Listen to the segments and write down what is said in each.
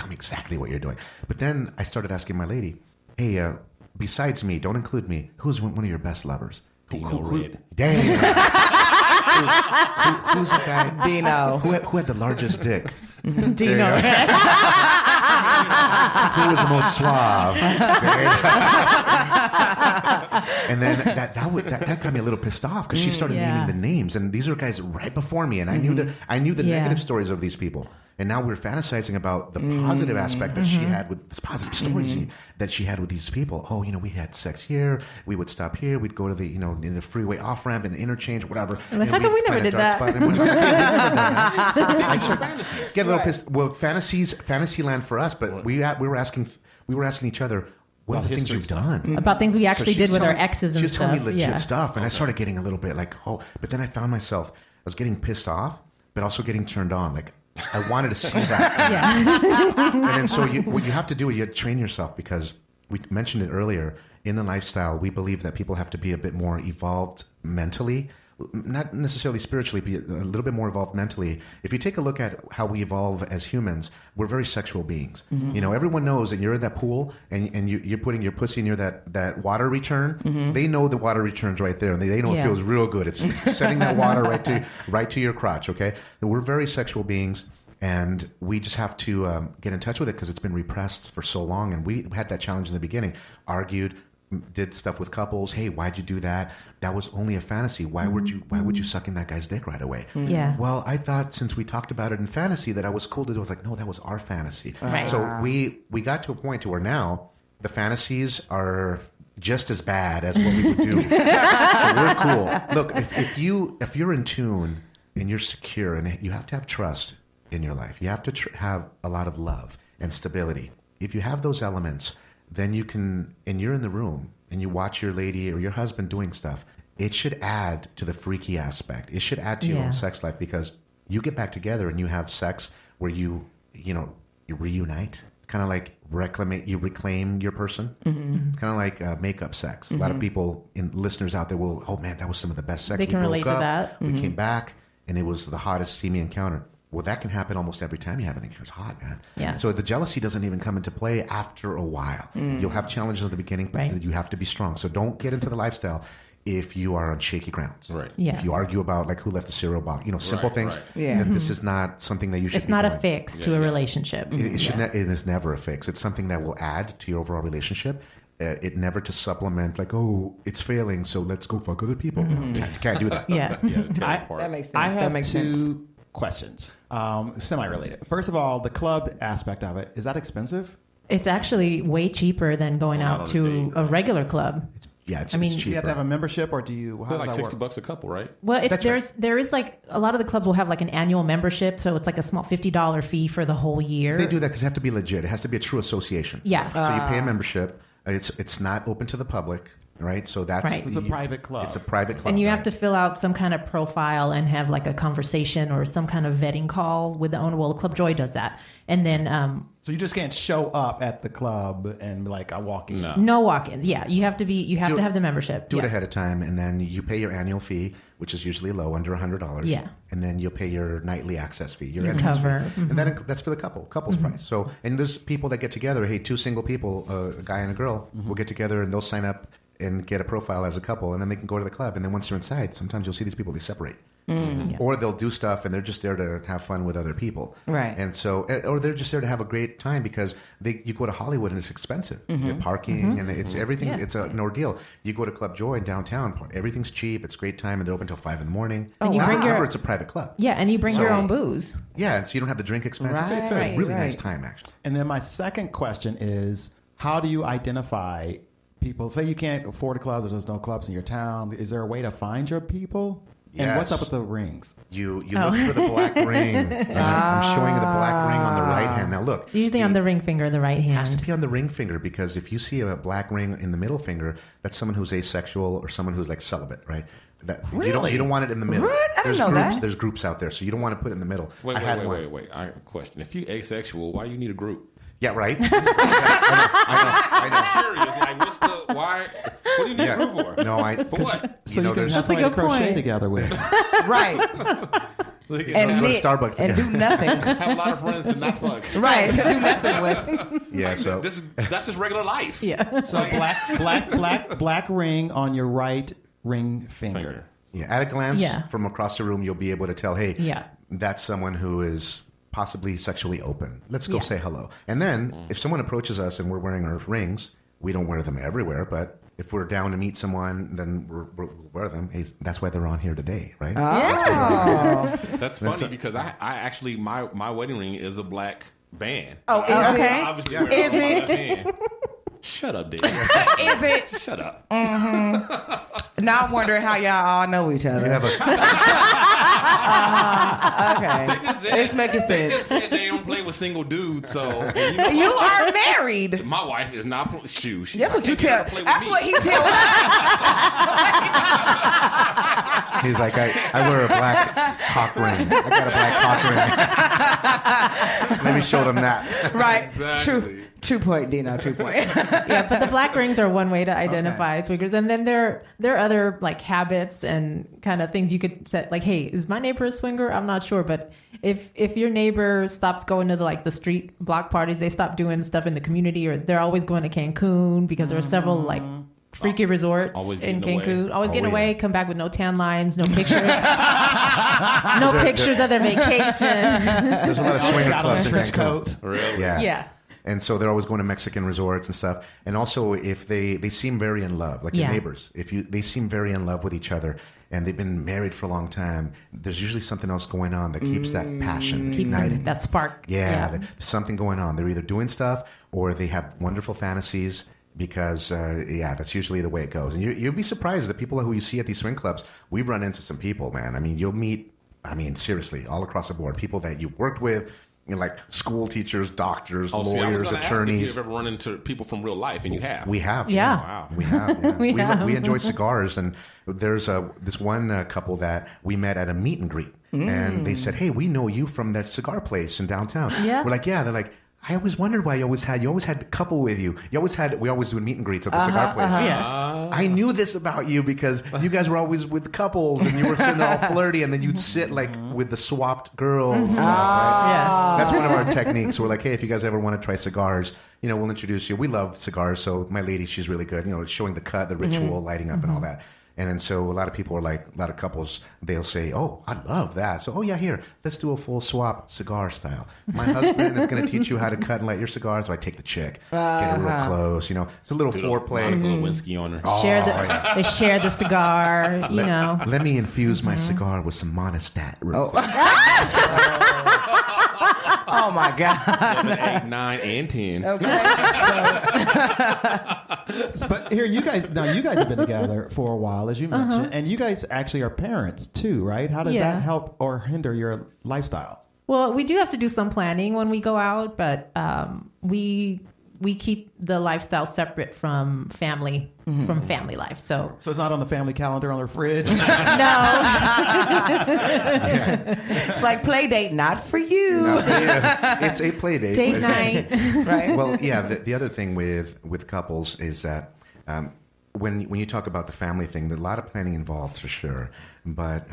tell me exactly what you're doing. But then I started asking my lady, hey, besides me, don't include me, who's one of your best lovers? Dino Red. Damn. Who's the guy? Dino. Who had the largest dick? Dino. Who was the most suave? And then that got me a little pissed off because she started naming the names, and these are guys right before me, and I knew the negative stories of these people. And now we're fantasizing about the positive aspect that she had with this positive stories that she had with these people. Oh, we had sex here. We would stop here. We'd go to the, in the freeway off ramp, in the interchange, whatever. How come we never did that? I just get a little pissed. Well, Fantasyland for us, but we were asking each other, what are the things you've done? About things we actually did with our exes and stuff. She was telling me legit stuff, and I started getting a little bit like, but then I found myself, I was getting pissed off, but also getting turned on. Like, I wanted to see that. And then so what you have to do is you train yourself, because we mentioned it earlier, in the lifestyle, we believe that people have to be a bit more evolved mentally, not necessarily spiritually, but a little bit more evolved mentally. If you take a look at how we evolve as humans, we're very sexual beings. Everyone knows that you're in that pool and you're putting your pussy near that water return. They know the water return's right there, and they know it feels real good. It's sending that water right to your crotch, okay? We're very sexual beings, and we just have to get in touch with it because it's been repressed for so long. And we had that challenge in the beginning, argued, did stuff with couples. Hey, why'd you do that? That was only a fantasy. Why would you suck in that guy's dick right away? Yeah. Well, I thought since we talked about it in fantasy that I was cool to do. I was like, no, that was our fantasy. Right. So we got to a point to where now the fantasies are just as bad as what we would do. So we're cool. Look, if you're in tune and you're secure, and you have to have trust in your life, you have to have a lot of love and stability. If you have those elements, then you can, and you're in the room and you watch your lady or your husband doing stuff, it should add to the freaky aspect. It should add to your own sex life, because you get back together and you have sex where you reunite. It's kind of like you reclaim your person. It's kind of like makeup sex. A lot of people, listeners out there will, oh man, that was some of the best sex. They can relate to that. We came back and it was the hottest steamy encounter. Well, that can happen almost every time you have an encounter. It's hot, man. Yeah. So the jealousy doesn't even come into play after a while. You'll have challenges at the beginning, but you have to be strong. So don't get into the lifestyle if you are on shaky grounds. Right. Yeah. If you argue about like who left the cereal box, simple things. Right. Yeah. Then this is not something that you should. It's be not doing. a fix to a relationship. It is never a fix. It's something that will add to your overall relationship. It never to supplement like, oh, it's failing, so let's go fuck other people. No, you can't do that. Yeah. That makes sense. I have that makes two questions, semi-related. First of all, the club aspect of it, is that expensive? It's actually way cheaper than going out to a regular club. It's cheaper. cheaper. Do you have to have a membership, or do you? How Like does that work? $60 a couple, right? Well, there is like a lot of the clubs will have like an annual membership, so it's like a small $50 fee for the whole year. They do that because it has to be legit. It has to be a true association. Yeah. So you pay a membership. It's not open to the public, right? So that's It's a private club. It's a private club. And you have to fill out some kind of profile and have like a conversation or some kind of vetting call with the owner. Well, Club Joy does that. And then so you just can't show up at the club and be like, I walk in. No walk-ins. Yeah, you have to have the membership. Do it ahead of time, and then you pay your annual fee, which is usually low, under $100. Yeah. And then you'll pay your nightly access fee, your Your entrance cover. fee. And that's for the couple's price. So, and there's people that get together. Hey, two single people, a guy and a girl, will get together and they'll sign up and get a profile as a couple, and then they can go to the club. And then once they're inside, sometimes you'll see these people, they separate. Or they'll do stuff and they're just there to have fun with other people. Right. And so, or they're just there to have a great time because you go to Hollywood and it's expensive. Parking and it's everything. It's an ordeal. You go to Club Joy in downtown, everything's cheap. It's a great time, and they're open until 5 a.m. And you bring Remember, it's a private club. Yeah, and you bring your own booze. Yeah, and so you don't have the drink expense. It's a really nice time, actually. And then my second question is, how do you identify people? Say you can't afford a club, there's no clubs in your town. Is there a way to find your people? And what's up with the rings? You look for the black ring. And I'm showing you the black ring on the right hand. Now look. Usually on the ring finger, the right hand. It has to be on the ring finger, because if you see a black ring in the middle finger, that's someone who's asexual or someone who's like celibate, right? Really? You don't want it in the middle. What? I didn't know that. There's groups out there, so you don't want to put it in the middle. Wait. I have a question. If you're asexual, why do you need a group? Yeah, right. I know. I'm curious. Like, why? What do you need a group for? No, for what? So you can have That's a somebody to good crochet point. together with. Right. and go to knit Starbucks and do together. nothing. Have a lot of friends to not fuck. Right, to do nothing with. Yeah, so That's just regular life. Yeah. So black ring on your right ring finger. yeah, at a glance Yeah. from across the room, you'll be able to tell, hey, Yeah. that's someone who is possibly sexually open. Let's go Yeah. say hello. And then if someone approaches us and we're wearing our rings, we don't wear them everywhere, but if we're down to meet someone, then we'll wear them. Hey, that's why they're on here today, right? Oh. That's funny because I actually my wedding ring is a black band. Oh, is I it? obviously Is wear it on my it? left hand. Shut up, Dave. Is it? Shut up. Now I'm wondering how y'all all know each other. You have a Okay. They just said, It's making They sense. just said they don't play with single dudes, so You are married. my wife is not shoe. That's what you tell. That's what he tells us. He's like, I wear a black cock ring. I got a black cock ring. Let me show them that. Right. Exactly. True point, Dino. True point. Yeah, but the black rings are one way to identify swingers, and then there are other like habits and kind of things you could set. Like, hey, is my neighbor a swinger? I'm not sure, but if your neighbor stops going to the street block parties, they stop doing stuff in the community, or they're always going to Cancun because there are several like freaky resorts Always in getting Cancun. away. Always getting Oh, away. yeah. Come back with no tan lines, no pictures, no pictures of their vacation. There's a lot of swinger Got on clubs a in trench Cancun. coat. Really? Yeah. Yeah. And so they're always going to Mexican resorts and stuff. And also, if they seem very in love, like Yeah. your neighbors, they seem very in love with each other, and they've been married for a long time, there's usually something else going on that keeps that passion Keeps ignited. that spark. Yeah, there's something going on. They're either doing stuff or they have wonderful fantasies. Because that's usually the way it goes, and you'll be surprised the people who you see at these swing clubs. We've run into some people, man. I mean, you'll meet. I mean, seriously, all across the board, people that you worked with, like school teachers, doctors, Oh, see, I was lawyers, gonna ask if attorneys. you've ever run into people from real life, and you have. We have. Yeah. Wow. We have. Yeah. We have. We enjoy cigars, and there's this one couple that we met at a meet and greet, and they said, "Hey, we know you from that cigar place in downtown." Yeah. We're like, "Yeah." They're like, "I always wondered why you always had a couple with you. We always do meet and greets at the cigar place." Yeah. I knew this about you because you guys were always with couples, and you were sitting all flirty, and then you'd sit like with the swapped girl. and stuff, right? Yeah. That's one of our techniques. We're like, hey, if you guys ever want to try cigars, we'll introduce you. We love cigars, so my lady, she's really good. Showing the cut, the ritual, lighting up, and all that. And then so a lot of people are like, a lot of couples, they'll say, oh, I love that. So, yeah, here, let's do a full swap cigar style. My husband is going to teach you how to cut and light your cigar. So I take the chick, get her real close. It's a little foreplay. Monica Lewinsky on her. They share the cigar, Let me infuse my cigar with some monostat. Oh my God. 7, 8, 9, and 10. Okay. But here, you guys have been together for a while, as you mentioned, and you guys actually are parents too, right? How does that help or hinder your lifestyle? Well, we do have to do some planning when we go out, but we keep the lifestyle separate from family life. So So it's not on the family calendar on their fridge. no. It's like play date, not for you. No, it's a play date. Date night. Right. Well, yeah. The other thing with couples is that when you talk about the family thing, there's a lot of planning involved for sure. But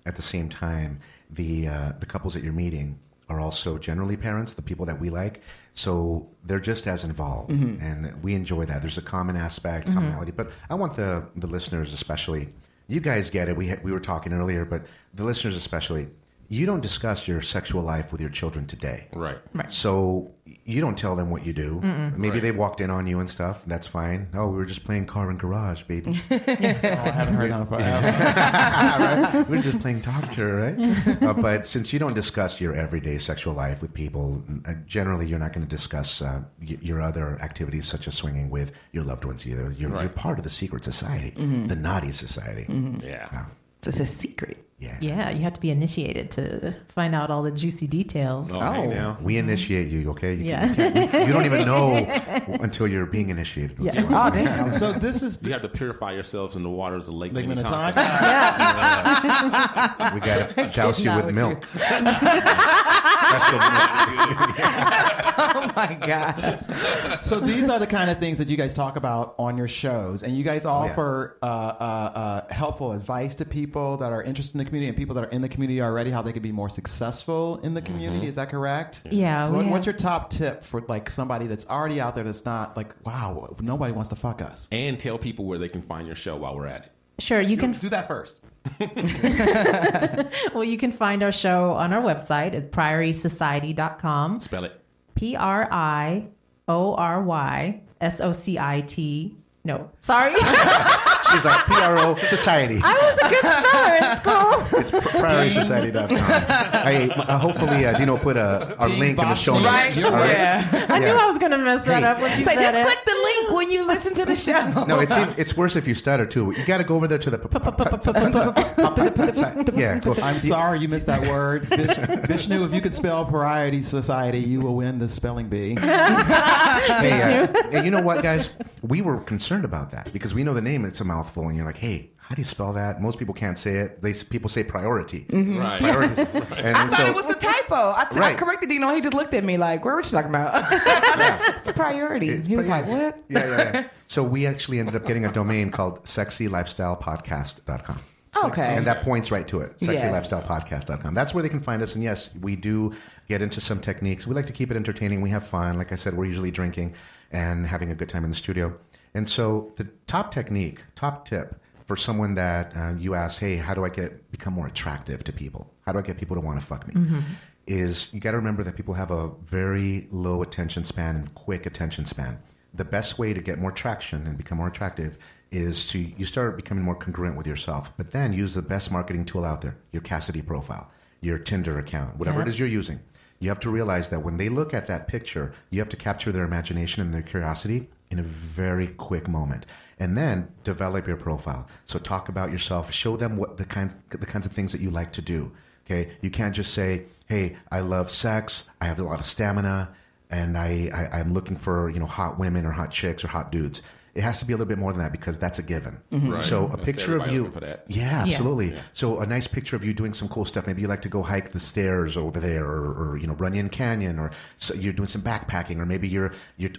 at the same time, the couples that you're meeting are also generally parents, the people that we like. So they're just as involved, and we enjoy that. There's a common aspect, commonality. But I want the listeners especially, you guys get it. We were talking earlier, but the listeners especially, you don't discuss your sexual life with your children today. Right. So you don't tell them what you do. Maybe they walked in on you and stuff. That's fine. Oh, we were just playing car and garage, baby. I haven't heard that in forever. Right? We're just playing talk to her, right? But since you don't discuss your everyday sexual life with people, generally you're not going to discuss your other activities such as swinging with your loved ones either. You're part of the secret society, the naughty society. Yeah. It's a secret. Yeah. Yeah, you have to be initiated to find out all the juicy details. Oh, hey now. We initiate you, okay? You Yeah. you don't even know until you're being initiated. Yeah. Oh, damn. So this is You have to purify yourselves in the waters of Lake Lake Minnetonka. Minnetonka. We got to douse you with milk. Oh my God. So these are the kind of things that you guys talk about on your shows, and you guys offer helpful advice to people that are interested in the community and people that are in the community already, how they could be more successful in the community. Is that correct? Yeah. What's your top tip for like somebody that's already out there that's not like, wow, nobody wants to fuck us? And tell people where they can find your show while we're at it. Sure, you can do that first. Well, you can find our show on our website at priorysociety.com. Spell it. PRIORYSOCIT. No, sorry. She's like, PRO Society. I was a good speller in school. It's PrioritySociety.com. Hopefully, Dino put a link in the show notes. Right? All right? Yeah. I knew I was going to mess that up when you So said just it. click the link when you listen to the show. No, it's worse if you stutter too. You got to go over there to the. Yeah, cool. I'm sorry you missed that word. Vishnu, if you could spell Priority Society, you will win the spelling bee. Hey, and you know what, guys? We were concerned about that because we know the name. It's a mouthful, and you're like, hey, how do you spell that? Most people can't say it. People say priority. Mm-hmm. Right. Priority. And I thought it was the typo. I corrected Dino. He just looked at me like, "What are you talking about?" It's a priority. He was like, "What?" Yeah. So we actually ended up getting a domain called sexylifestylepodcast.com. Okay. And that points right to it, Yes. sexylifestylepodcast.com. That's where they can find us. And yes, we do get into some techniques. We like to keep it entertaining. We have fun. Like I said, we're usually drinking and having a good time in the studio. And so the top tip for someone that you ask, hey, how do I become more attractive to people? How do I get people to want to fuck me? Mm-hmm. Is you got to remember that people have a very low attention span and quick attention span. The best way to get more traction and become more attractive is you start becoming more congruent with yourself, but then use the best marketing tool out there, your Cassidy profile, your Tinder account, whatever it is you're using. You have to realize that when they look at that picture, you have to capture their imagination and their curiosity in a very quick moment, and then develop your profile. So talk about yourself, show them what the kinds of things that you like to do. Okay, you can't just say, hey, I love sex, I have a lot of stamina, and I'm looking for hot women or hot chicks or hot dudes. It has to be a little bit more than that because that's a given. Mm-hmm. Right. So a picture of you. For that. Yeah, absolutely. Yeah. So a nice picture of you doing some cool stuff. Maybe you like to go hike the stairs over there or Runyon Canyon, or so you're doing some backpacking, or maybe you're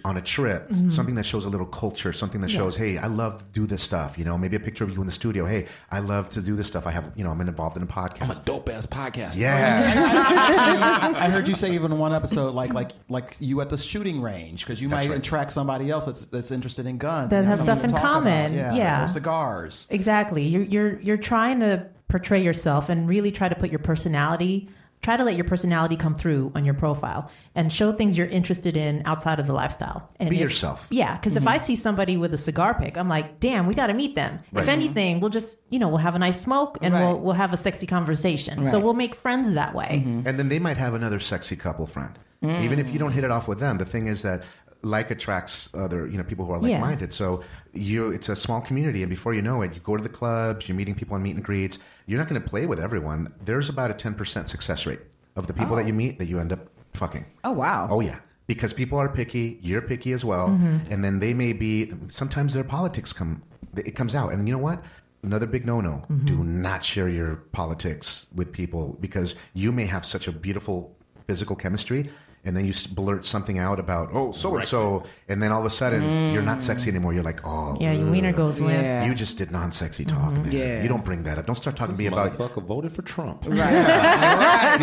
on a trip. Mm-hmm. Something that shows a little culture, something that shows, hey, I love to do this stuff. Maybe a picture of you in the studio. Hey, I love to do this stuff. I have, I'm involved in a podcast. I'm a dope ass podcast. Yeah. I heard you say even in one episode, like you at the shooting range, because you might attract somebody else that's interested in guns. That has stuff in common. Yeah. Or cigars. Exactly. You're trying to portray yourself and really try to put your personality. Try to let your personality come through on your profile and show things you're interested in outside of the lifestyle. And Be yourself. Yeah, because if I see somebody with a cigar pick, I'm like, damn, we got to meet them. Right. If anything, we'll just, we'll have a nice smoke and we'll have a sexy conversation. Right. So we'll make friends that way. Mm-hmm. And then they might have another sexy couple friend. Even if you don't hit it off with them, the thing is that like attracts other, people who are like-minded. So it's a small community, and before you know it, you go to the clubs, you're meeting people on meet and greets. You're not going to play with everyone. There's about a 10% success rate of the people that you meet that you end up fucking. Oh, wow. Oh, yeah. Because people are picky, you're picky as well, and then they may be, sometimes their politics comes out. And you know what? Another big no-no, do not share your politics with people, because you may have such a beautiful physical chemistry, and then you blurt something out about, so-and-so, and then all of a sudden, you're not sexy anymore. You're like, Yeah, your wiener goes limp. Yeah. you just did non-sexy talk, man. Yeah. You don't bring that up. Don't start talking to me about... Motherfucker voted for Trump. Right.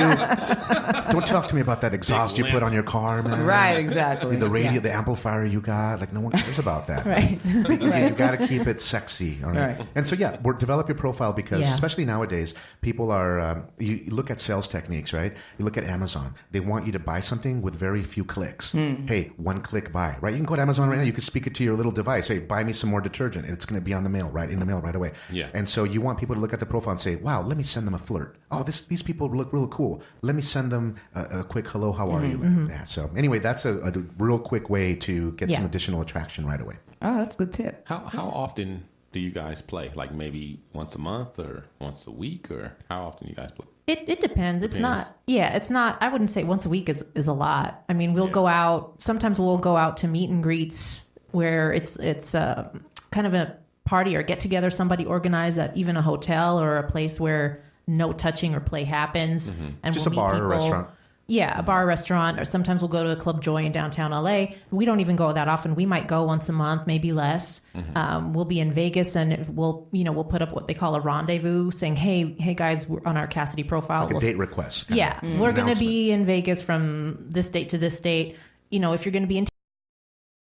Don't talk to me about that exhaust you put on your car, man. Right, exactly. The radio, the amplifier you got. Like, no one cares about that. Right. You got to keep it sexy. All right. Right. And so, develop your profile, because especially nowadays, people are, you look at sales techniques, right? You look at Amazon. They want you to buy something with very few clicks. Hey, one click buy, right? You can go to Amazon right now. You can speak it to your little device. Hey, buy me some more detergent. It's going to be on the mail, right? In the mail right away. Yeah. And so you want people to look at the profile and say, wow, let me send them a flirt. Oh, these people look real cool. Let me send them a quick hello, how are you? Yeah. So anyway, that's a real quick way to get some additional attraction right away. Oh, that's a good tip. How often do you guys play? Like maybe once a month or once a week, or how often you guys play? It depends. It's not, I wouldn't say once a week is a lot. I mean, we'll go out, sometimes we'll go out to meet and greets where it's kind of a party or get together, somebody organized at even a hotel or a place where no touching or play happens. And Just we'll a bar meet or a people. restaurant. Yeah, a bar, restaurant, or sometimes we'll go to a Club Joy in downtown LA. We don't even go that often. We might go once a month, maybe less. We'll be in Vegas, and we'll put up what they call a rendezvous, saying, "Hey guys, we're on our Cassidy profile." Like a date request. Yeah, we're going to be in Vegas from this date to this date. If you're going to be in